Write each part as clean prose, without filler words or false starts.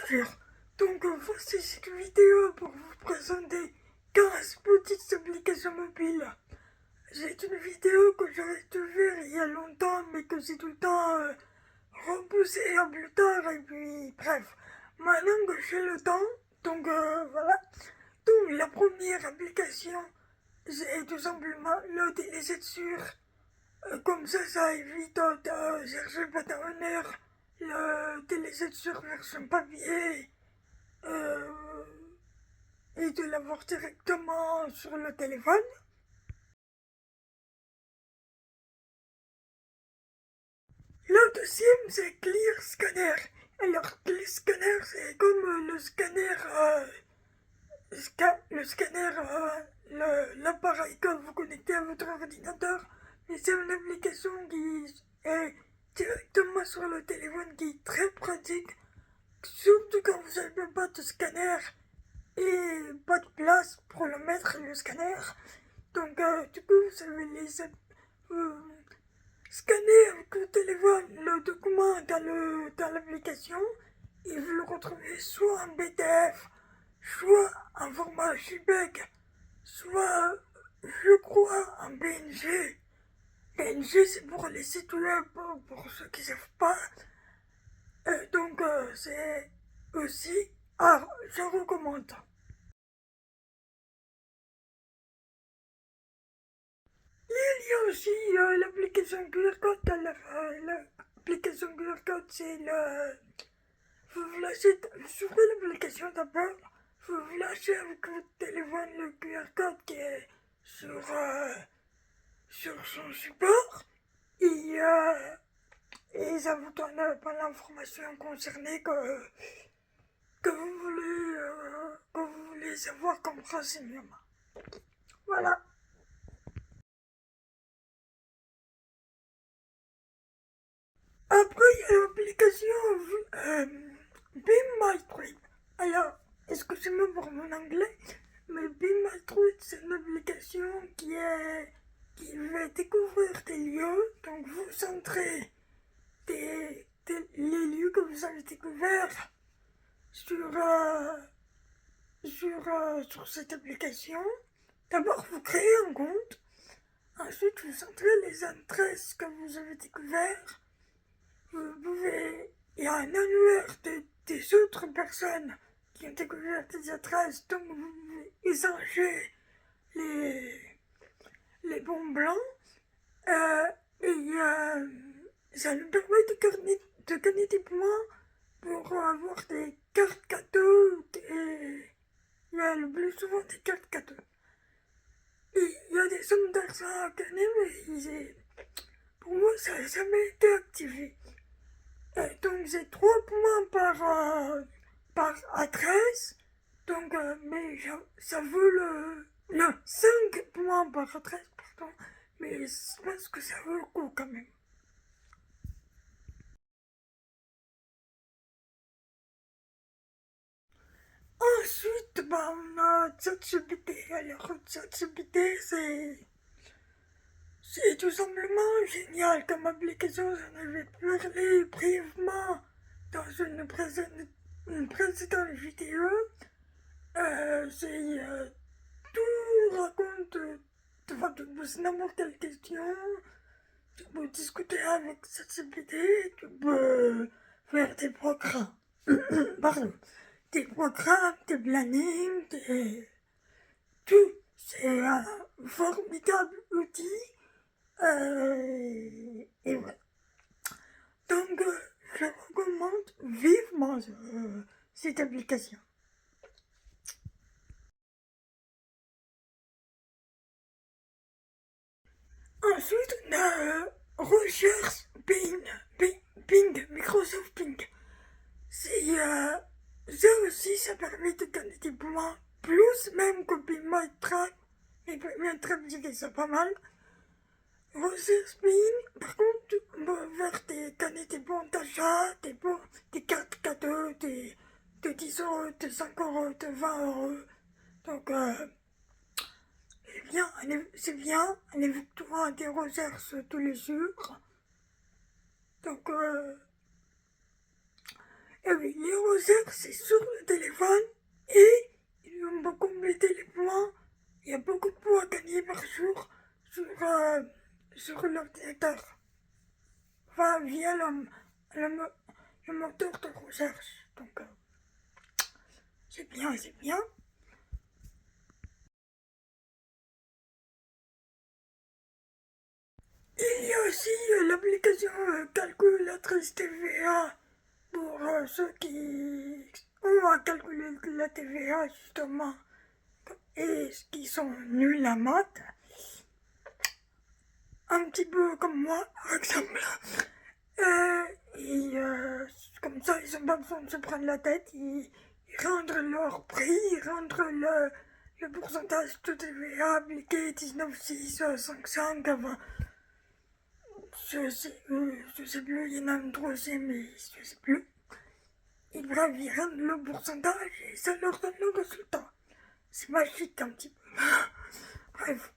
Bonjour, voici cette vidéo pour vous présenter 15 petites applications mobiles. C'est une vidéo que j'aurais dû faire il y a longtemps mais que j'ai tout le temps repoussé à plus tard et puis bref. Maintenant que j'ai le temps, voilà. Donc la première application, c'est tout simplement le télécensure. Comme ça évite de chercher pendant 1 heure le télécensure version papier euh, et de l'avoir directement sur le téléphone. Le deuxième, c'est Clear Scanner. Alors, Clear Scanner, c'est comme le scanner, l'appareil que vous connectez à votre ordinateur, mais c'est une application qui est directement sur le téléphone, qui est très pratique, surtout quand vous n'avez pas de scanner et pas de place pour le mettre, le scanner. Du coup, vous avez scanner avec le téléphone le document dans l'application et vous le retrouvez soit en PDF, soit en format JPEG, soit, je crois, en PNG. PNG, c'est pour les sites web, pour ceux qui ne savent pas. C'est aussi, je recommande. Il y a aussi l'application QR Code. L'application QR Code, c'est le... Vous flashez, sur l'application d'abord, vous flashez avec votre téléphone le QR Code qui est sur son support et ça vous donne pas l'information concernée que vous voulez savoir comme renseignement. Voilà. Après, il y a l'application Be My Trip. Alors, excusez-moi pour mon anglais, mais Be My Trip, c'est une application qui va découvrir des lieux. Donc, vous centrez les lieux que vous avez découverts sur cette application. D'abord, vous créez un compte. Ensuite, vous centrez les adresses que vous avez découvertes. Il y a un annuaire des autres personnes qui ont découvert des adresses, donc vous pouvez échanger les bons blancs. Euh, Ça nous permet de gagner des points pour avoir des cartes cadeaux, il y a le plus souvent des cartes cadeaux. Et il y a des sommes d'argent à gagner, mais pour moi, ça n'a jamais été activé. Donc j'ai 3 points par adresse. Mais ça vaut non, 5 points par adresse, pardon. Mais je pense que ça vaut le coup quand même. Ensuite, on a ChatGPT. Alors, ChatGPT, c'est tout simplement génial comme application. J'en avais parlé brièvement dans une précédente vidéo. C'est tout raconte, tu vas te poser n'importe quelle question, tu peux discuter avec ChatGPT, tu peux faire des programmes, pardon, des programmes, des plannings, tout. C'est un formidable outil. Et voilà. Donc, je recommande vivement cette application. Ensuite, on a recherche Bing, Microsoft Bing. Ça aussi, ça permet de gagner des points, plus même que Bing My Trap. Mais Bing My Trap, c'est pas mal. Recherche Bing, par contre, tu peux gagner des bons d'achat, des cartes cadeaux, de 10 euros, de 5 euros, de 20 euros. Donc, c'est bien, en effectuant des recherches tous les jours. Donc, Et oui, les recherches, c'est sur le téléphone et on peut compléter les points. Il y a beaucoup de points à gagner par jour sur l'ordinateur. Enfin, via le moteur de recherche. Donc, c'est bien, c'est bien. Il y a aussi l'application calculatrice TVA pour ceux qui ont à calculer la TVA justement et qui sont nuls à maths. Un petit peu comme moi, par exemple. Et comme ça, ils n'ont pas besoin de se prendre la tête. Ils rentrent leur prix, ils rentrent le pourcentage de TVA appliqué 19,6, 5,5, enfin, je sais plus, il y en a un troisième, mais je sais plus. Et bref, ils rentrent le pourcentage et ça leur donne le résultat. C'est magique un petit peu. Bref.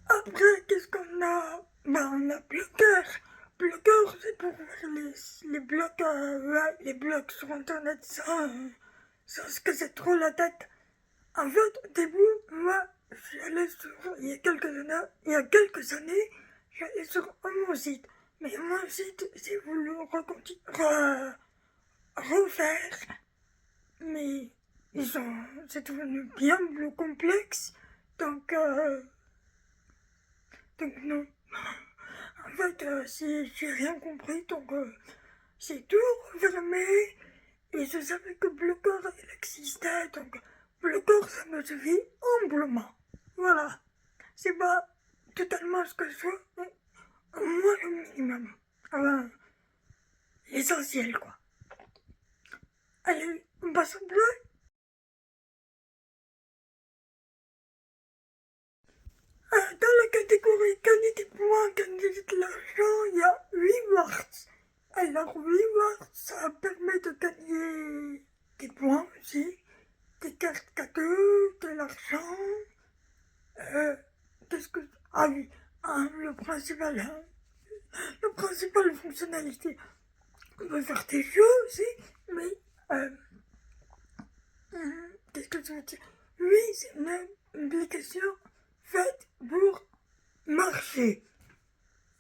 Après, qu'est-ce qu'on a? Ben, on a Bloqueur. Bloqueur, c'est pour faire les blocs, ouais, les blocs sur Internet sans se casser trop la tête. En fait, au début, moi, j'allais sur, il y a quelques années, j'allais sur mon site. Mais mon site, j'ai voulu refaire, mais c'est devenu bien plus complexe. Donc non. En fait, j'ai rien compris, donc j'ai tout refermé. Et je savais que Bloqueur, il existait, donc Bloqueur, ça me suffit amplement. Voilà. C'est pas totalement ce que je veux, mais au moins le minimum. Enfin, l'essentiel, quoi. Allez, on passe au bleu. Dans la catégorie gagner des points, gagner de l'argent, il y a 8 mars. Alors 8 mars, ça permet de gagner des points aussi, des cartes cadeaux, de l'argent. Qu'est-ce que... Ah oui, le principal fonctionnalité. On peut faire des jeux aussi, mais... Euh, Qu'est-ce que je veux dire? Oui, c'est une application faite pour marcher.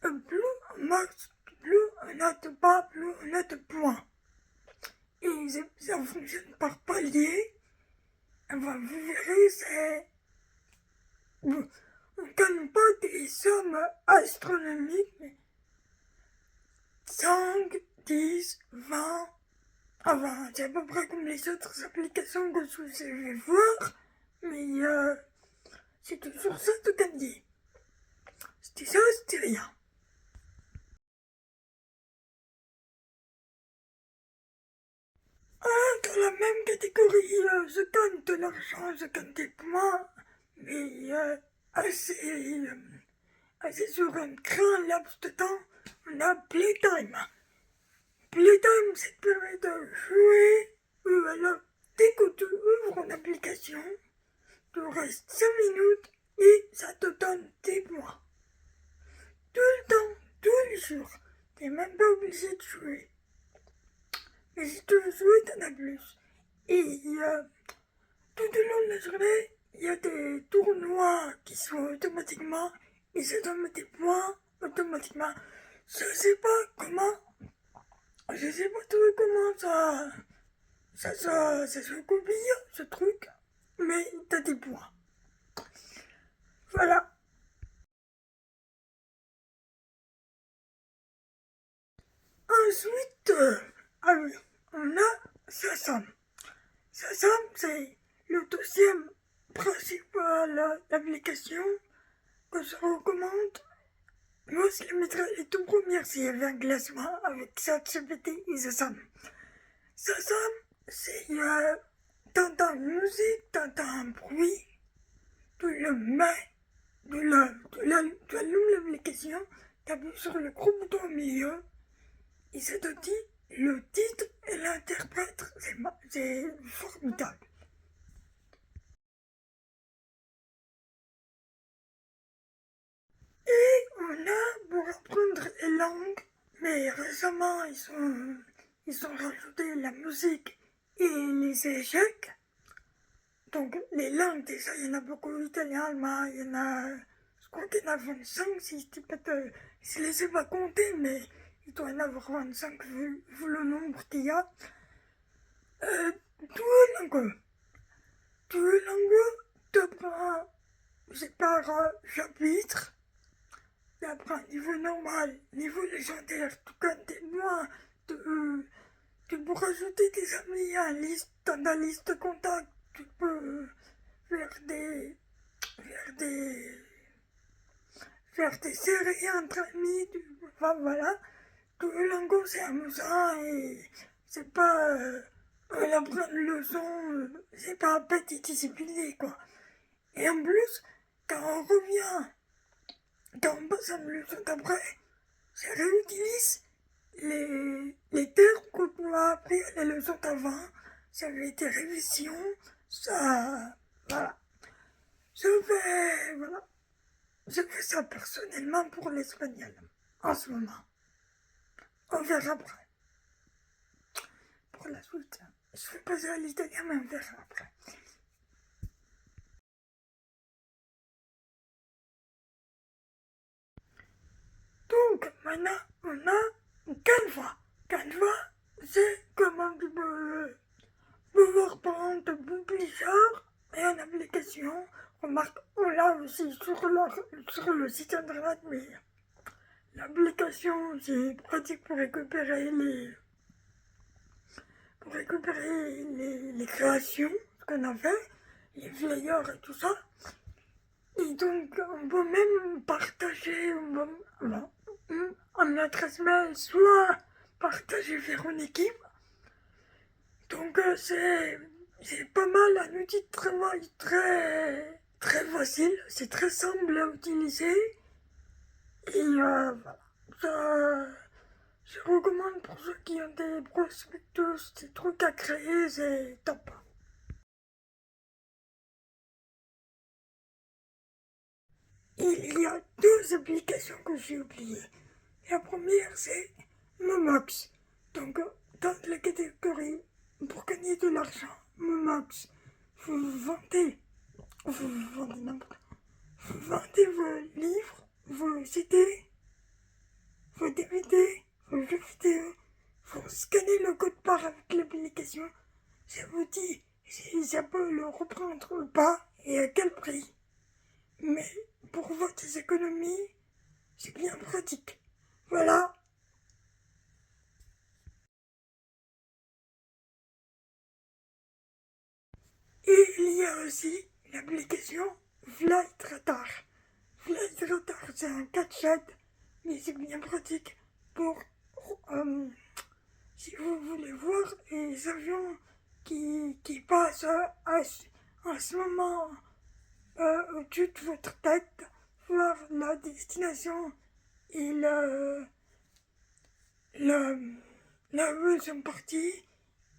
Plus on marche, plus on a de pas, plus on a de points. Et ça fonctionne par palier. Enfin, vous verrez, on ne gagne pas des sommes astronomiques, mais 5, 10, 20. Enfin, c'est à peu près comme les autres applications que je vous ai fait voir, mais c'est toujours ça de gagner. C'était ça, c'était rien. Dans la même catégorie, je gagne de l'argent, je gagne des points, mais assez sur un grand laps de temps, on a Playtime. Playtime, ça te permet de jouer, alors dès que tu ouvres une application, tu restes 5 minutes et ça te donne des points. Tout le temps, tous les jours. T'es même pas obligé de jouer. Mais si tu veux jouer, t'en as plus. Et tout au long de la journée, il y a des tournois qui sont automatiquement, et ça donne des points automatiquement. Je sais pas trop comment ça se copie, ce truc, mais t'as des points. Voilà. Ensuite, ah oui, on a Shazam. Shazam, c'est le deuxième principal application que je recommande. Moi, je la mettrais les tout premières s'il y avait un classement avec ChatGPT et Shazam. Shazam, c'est t'entends une musique, t'entends un bruit, tu le mets, tu allumes l'application, t'appuies sur le gros bouton au milieu, et ça te dit le titre et l'interprète. C'est formidable. Et on a pour apprendre les langues, mais récemment ils ont rajouté la musique et les échecs. Donc les langues déjà, il y en a beaucoup, italien, allemand, il y en a, je crois qu'il y en a 25 si je dis pas de, je les ai pas comptés, mais il doit y en avoir 25 vu le nombre qu'il y a. Duolingo. Duolingo t'apprend, c'est par chapitre. T'apprends niveau normal, niveau légendaire, tout comme t'es loin de... Tu peux rajouter des amis à dans ta liste de contacts. Tu peux faire des... faire des... faire des séries entre amis. Enfin voilà. Duolingo c'est amusant et c'est pas... on apprend une leçon, c'est pas petit discipliné quoi. Et en plus, quand on revient, quand on passe à une leçon d'après, ça réutilise les termes qu'on a appris à la leçon d'avant. Ça avait été révision, ça... Voilà. Voilà. Je fais ça personnellement pour l'espagnol, en ce moment. On verra après. Pour la suite, je vais passer à l'italien, mais on verra après. Donc, maintenant, on a Canva. Canva, c'est comme un petit peu PowerPoint Publisher et une application. Remarque, on l'a aussi sur le site internet, mais l'application, c'est pratique pour récupérer les créations qu'on a fait, les flyers et tout ça. Et donc, on peut même partager, en adresse mail, soit partager vers une équipe. Donc, c'est pas mal, un outil de travail très facile, c'est très simple à utiliser. Et voilà, ça, je recommande pour ceux qui ont des prospectus, des trucs à créer, c'est top. Il y a deux applications que j'ai oubliées. La première, c'est Momox. Donc, dans la catégorie pour gagner de l'argent, Momox, vous vendez n'importe vous vendez vos livres, vos CD, vos DVD, vos jeux vidéo. Vous scannez le code barre avec l'application. Ça vous dit si ça peut le reprendre ou pas et à quel prix. Mais pour votre économies, c'est bien pratique. Voilà. Et il y a aussi l'application Flight Radar. Flight Radar, c'est un gadget, mais c'est bien pratique pour si vous voulez voir les avions qui passent à ce moment au-dessus de votre tête, voir la destination et le, là où ils sont partis.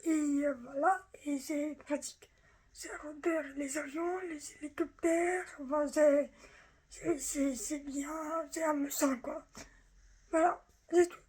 Et voilà, et c'est pratique. Ça repère les avions, les hélicoptères, enfin c'est bien, c'est amusant quoi. Voilà, c'est tout.